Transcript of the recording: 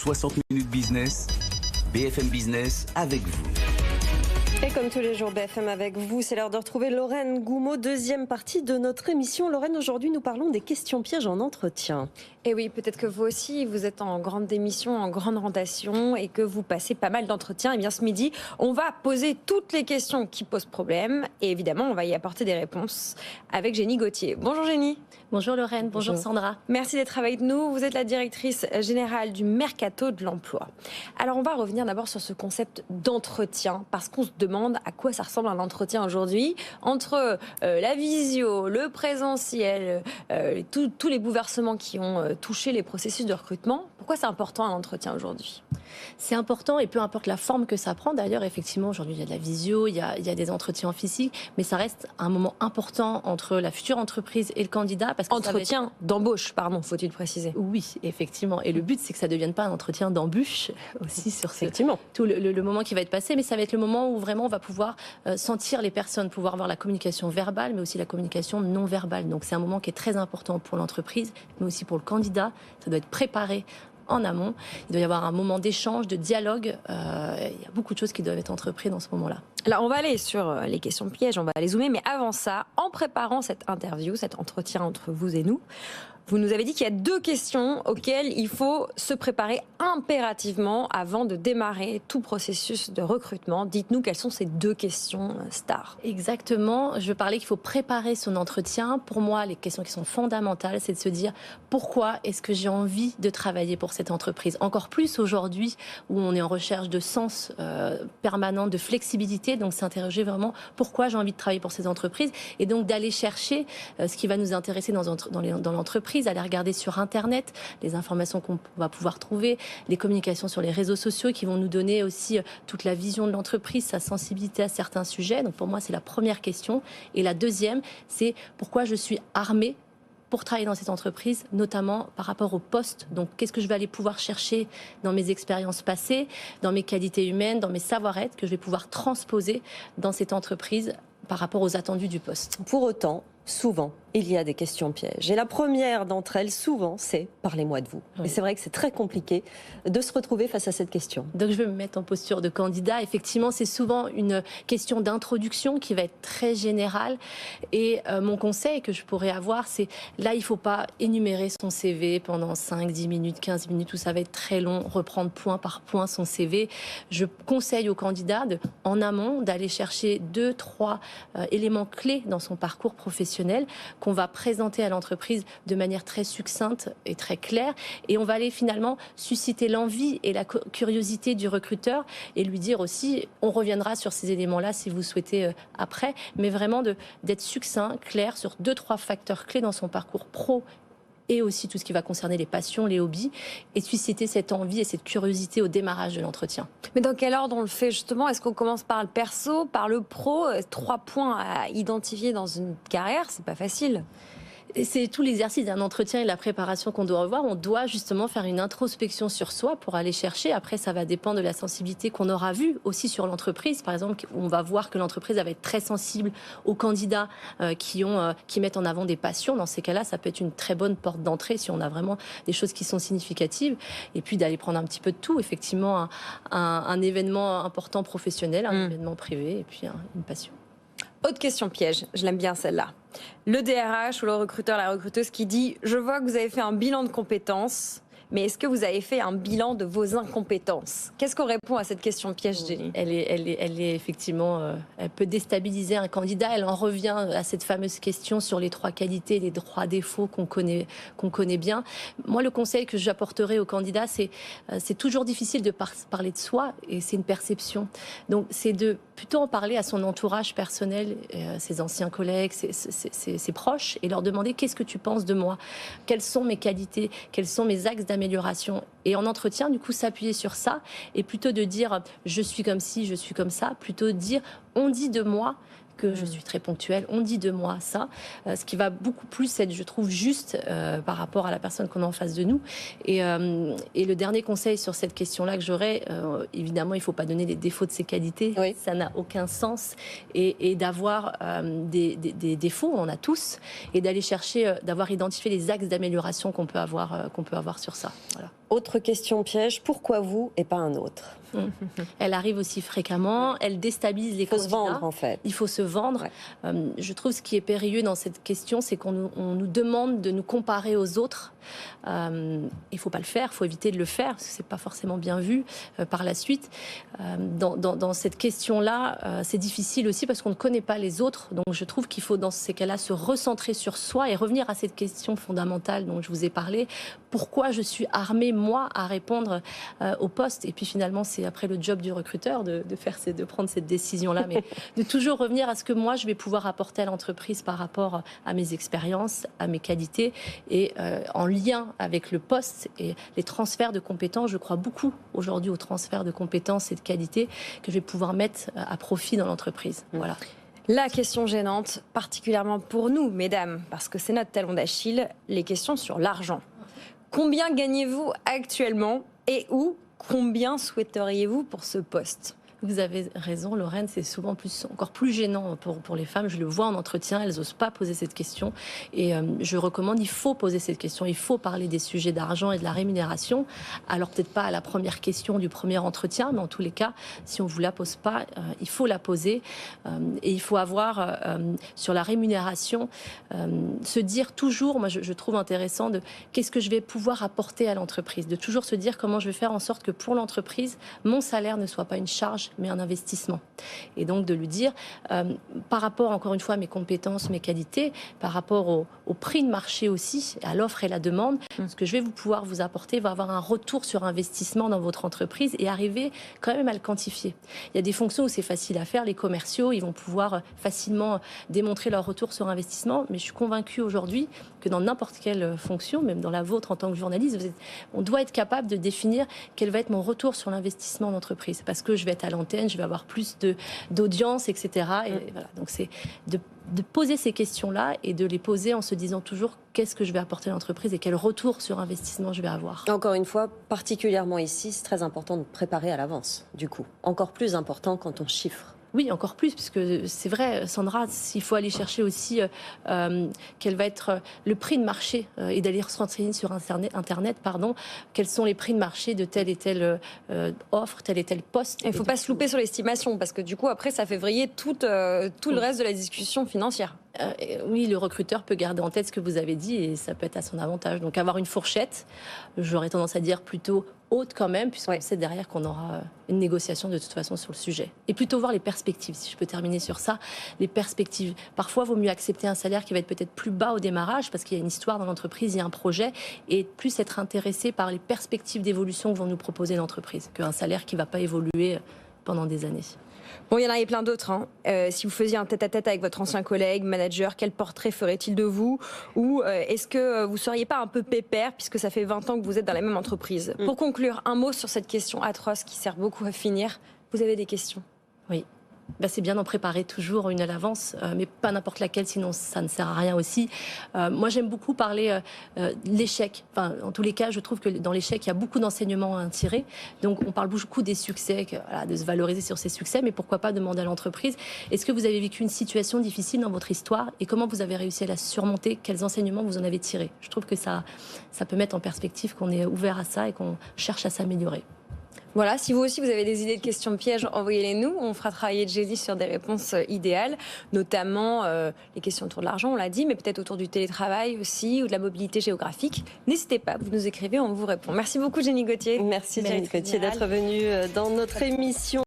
60 minutes business, BFM Business avec vous. Et comme tous les jours, BFM avec vous, c'est l'heure de retrouver Lorraine Goumeau, deuxième partie de notre émission. Lorraine, aujourd'hui, nous parlons des questions pièges en entretien. Et oui, peut-être que vous aussi, vous êtes en grande démission, en grande rotation et que vous passez pas mal d'entretiens. Et bien ce midi, on va poser toutes les questions qui posent problème et évidemment, on va y apporter des réponses avec Jenny Gauthier. Bonjour Jenny. Bonjour Lorraine, bonjour Sandra. Merci d'être avec nous. Vous êtes la directrice générale du Mercato de l'Emploi. Alors on va revenir d'abord sur ce concept d'entretien parce qu'on se demande à quoi ça ressemble un entretien aujourd'hui entre la visio, le présentiel, tous les bouleversements qui ont touché les processus de recrutement. Pourquoi c'est important un entretien aujourd'hui ? C'est important et peu importe la forme que ça prend. D'ailleurs, effectivement, aujourd'hui, il y a de la visio, il y a des entretiens en physique, mais ça reste un moment important entre la future entreprise et le candidat. Parce que entretien d'embauche, pardon, faut-il préciser. Oui, effectivement. Et le but, c'est que ça ne devienne pas un entretien d'embûche aussi sur effectivement. Tout le moment qui va être passé, mais ça va être le moment où vraiment on va pouvoir sentir les personnes, pouvoir voir la communication verbale, mais aussi la communication non verbale. Donc c'est un moment qui est très important pour l'entreprise, mais aussi pour le candidat. Ça doit être préparé en amont. Il doit y avoir un moment d'échange, de dialogue. Il y a beaucoup de choses qui doivent être entreprises dans ce moment-là. Alors, on va aller sur les questions pièges, on va les zoomer. Mais avant ça, en préparant cette interview, cet entretien entre vous et nous, vous nous avez dit qu'il y a 2 questions auxquelles il faut se préparer impérativement avant de démarrer tout processus de recrutement. Dites-nous quelles sont ces 2 questions stars. Exactement. Je veux parler qu'il faut préparer son entretien. Pour moi, les questions qui sont fondamentales, c'est de se dire pourquoi est-ce que j'ai envie de travailler pour cette entreprise. Encore plus aujourd'hui où on est en recherche de sens permanent, de flexibilité. Donc, s'interroger vraiment pourquoi j'ai envie de travailler pour cette entreprise et donc d'aller chercher ce qui va nous intéresser dans l'entreprise. Aller regarder sur Internet les informations qu'on va pouvoir trouver, les communications sur les réseaux sociaux qui vont nous donner aussi toute la vision de l'entreprise, sa sensibilité à certains sujets. Donc pour moi, c'est la première question. Et la deuxième, c'est pourquoi je suis armée pour travailler dans cette entreprise, notamment par rapport au poste. Donc, qu'est-ce que je vais aller pouvoir chercher dans mes expériences passées, dans mes qualités humaines, dans mes savoir-être que je vais pouvoir transposer dans cette entreprise par rapport aux attendus du poste. Pour autant, souvent, il y a des questions pièges. Et la première d'entre elles, souvent, c'est « parlez-moi de vous ». Oui. Et c'est vrai que c'est très compliqué de se retrouver face à cette question. Donc je vais me mettre en posture de candidat. Effectivement, c'est souvent une question d'introduction qui va être très générale. Et mon conseil que je pourrais avoir, c'est là, il ne faut pas énumérer son CV pendant 5, 10 minutes, 15 minutes, où ça va être très long, reprendre point par point son CV. Je conseille au candidat, en amont, d'aller chercher 2, 3 éléments clés dans son parcours professionnel qu'on va présenter à l'entreprise de manière très succincte et très claire. Et on va aller finalement susciter l'envie et la curiosité du recruteur et lui dire aussi, on reviendra sur ces éléments-là si vous souhaitez après, mais vraiment d'être succinct, clair sur 2, 3 facteurs clés dans son parcours pro et aussi tout ce qui va concerner les passions, les hobbies, et susciter cette envie et cette curiosité au démarrage de l'entretien. Mais dans quel ordre on le fait justement ? Est-ce qu'on commence par le perso, par le pro ? 3 points à identifier dans une carrière, c'est pas facile. C'est tout l'exercice d'un entretien et la préparation qu'on doit avoir. On doit justement faire une introspection sur soi pour aller chercher. Après, ça va dépendre de la sensibilité qu'on aura vue aussi sur l'entreprise. Par exemple, on va voir que l'entreprise va être très sensible aux candidats qui mettent en avant des passions. Dans ces cas-là, ça peut être une très bonne porte d'entrée si on a vraiment des choses qui sont significatives. Et puis d'aller prendre un petit peu de tout. Effectivement, un événement important professionnel, un événement privé et puis une passion. Autre question piège, je l'aime bien celle-là. Le DRH ou le recruteur, la recruteuse qui dit « Je vois que vous avez fait un bilan de compétences, mais est-ce que vous avez fait un bilan de vos incompétences ?» Qu'est-ce qu'on répond à cette question piège, Jenny ? Elle est effectivement, elle peut déstabiliser un candidat. Elle en revient à cette fameuse question sur les 3 qualités, les 3 défauts qu'on connaît bien. Moi, le conseil que j'apporterai aux candidats, c'est toujours difficile de parler de soi et c'est une perception. Donc, c'est de plutôt en parler à son entourage personnel, ses anciens collègues, ses proches, et leur demander qu'est-ce que tu penses de moi ? Quelles sont mes qualités ? Quels sont mes axes d'amélioration ? Et en entretien, du coup, s'appuyer sur ça et plutôt de dire je suis comme ci, je suis comme ça, plutôt de dire on dit de moi que je suis très ponctuelle, on dit de moi ça, ce qui va beaucoup plus être, je trouve, juste par rapport à la personne qu'on a en face de nous. Et le dernier conseil sur cette question-là que j'aurais, évidemment, il ne faut pas donner les défauts de ses qualités, oui. Ça n'a aucun sens, et d'avoir des défauts, on en a tous, et d'aller chercher, d'avoir identifié les axes d'amélioration qu'on peut avoir sur ça. Voilà. Autre question piège, pourquoi vous et pas un autre? Elle arrive aussi fréquemment, elle déstabilise les candidats. Il faut se vendre en fait. Il faut se vendre. Ouais. Je trouve ce qui est périlleux dans cette question, c'est qu'on nous demande de nous comparer aux autres. Il ne faut pas le faire, il faut éviter de le faire, parce que ce n'est pas forcément bien vu par la suite. Dans cette question-là, c'est difficile aussi parce qu'on ne connaît pas les autres. Donc je trouve qu'il faut dans ces cas-là se recentrer sur soi et revenir à cette question fondamentale dont je vous ai parlé. Pourquoi je suis armée, moi, à répondre au poste? Et puis finalement, c'est après le job du recruteur de prendre cette décision-là, mais de toujours revenir à ce que moi, je vais pouvoir apporter à l'entreprise par rapport à mes expériences, à mes qualités et en lien avec le poste et les transferts de compétences. Je crois beaucoup aujourd'hui aux transferts de compétences et de qualités que je vais pouvoir mettre à profit dans l'entreprise. Voilà. La question gênante, particulièrement pour nous, mesdames, parce que c'est notre talon d'Achille, les questions sur l'argent. Combien gagnez-vous actuellement et où? Combien souhaiteriez-vous pour ce poste? Vous avez raison, Lorraine, c'est souvent encore plus gênant pour les femmes. Je le vois en entretien, elles n'osent pas poser cette question. Et je recommande, il faut poser cette question. Il faut parler des sujets d'argent et de la rémunération. Alors peut-être pas à la première question du premier entretien, mais en tous les cas, si on ne vous la pose pas, il faut la poser. Et il faut avoir, sur la rémunération, se dire toujours, moi je trouve intéressant, de qu'est-ce que je vais pouvoir apporter à l'entreprise. De toujours se dire comment je vais faire en sorte que pour l'entreprise, mon salaire ne soit pas une charge, mais un investissement. Et donc de lui dire, par rapport encore une fois à mes compétences, mes qualités, par rapport au prix de marché aussi, à l'offre et la demande, ce que je vais pouvoir vous apporter va avoir un retour sur investissement dans votre entreprise et arriver quand même à le quantifier. Il y a des fonctions où c'est facile à faire, les commerciaux, ils vont pouvoir facilement démontrer leur retour sur investissement, mais je suis convaincue aujourd'hui que dans n'importe quelle fonction, même dans la vôtre en tant que journaliste, on doit être capable de définir quel va être mon retour sur l'investissement d'entreprise, parce que je vais être à l'antenne, je vais avoir plus d'audience, etc. Et voilà. Donc c'est de poser ces questions-là et de les poser en se disant toujours qu'est-ce que je vais apporter à l'entreprise et quel retour sur investissement je vais avoir. Encore une fois, particulièrement ici, c'est très important de préparer à l'avance, du coup. Encore plus important quand on chiffre. Oui, encore plus, puisque c'est vrai, Sandra, il faut aller chercher aussi quel va être le prix de marché et d'aller se renseigner sur Internet, quels sont les prix de marché de telle et telle offre, tel et tel poste. Il ne faut pas se louper sur l'estimation, parce que du coup, après, ça fait vriller tout le reste de la discussion financière. Oui, le recruteur peut garder en tête ce que vous avez dit et ça peut être à son avantage. Donc avoir une fourchette, j'aurais tendance à dire plutôt haute quand même, puisqu'on sait derrière qu'on aura une négociation de toute façon sur le sujet. Et plutôt voir les perspectives, si je peux terminer sur ça. Les perspectives. Parfois, il vaut mieux accepter un salaire qui va être peut-être plus bas au démarrage, parce qu'il y a une histoire dans l'entreprise, il y a un projet, et plus être intéressé par les perspectives d'évolution que vont nous proposer l'entreprise, qu'un salaire qui ne va pas évoluer pendant des années. Bon, il y en avait plein d'autres. Si vous faisiez un tête-à-tête avec votre ancien collègue, manager, quel portrait ferait-il de vous? Ou est-ce que vous ne seriez pas un peu pépère, puisque ça fait 20 ans que vous êtes dans la même entreprise? Pour conclure, un mot sur cette question atroce qui sert beaucoup à finir. Vous avez des questions? Oui. C'est bien d'en préparer toujours une à l'avance, mais pas n'importe laquelle, sinon ça ne sert à rien aussi. Moi, j'aime beaucoup parler de l'échec. Enfin, en tous les cas, je trouve que dans l'échec, il y a beaucoup d'enseignements à tirer. Donc, on parle beaucoup des succès, de se valoriser sur ces succès, mais pourquoi pas demander à l'entreprise, est-ce que vous avez vécu une situation difficile dans votre histoire et comment vous avez réussi à la surmonter? Quels enseignements vous en avez tirés? Je trouve que ça peut mettre en perspective qu'on est ouvert à ça et qu'on cherche à s'améliorer. Voilà, si vous aussi vous avez des idées de questions pièges, envoyez-les nous. On fera travailler Jessie sur des réponses idéales, notamment les questions autour de l'argent, on l'a dit, mais peut-être autour du télétravail aussi ou de la mobilité géographique. N'hésitez pas, vous nous écrivez, on vous répond. Merci beaucoup Jenny Gauthier. Merci Jenny Gauthier d'être venue dans notre émission.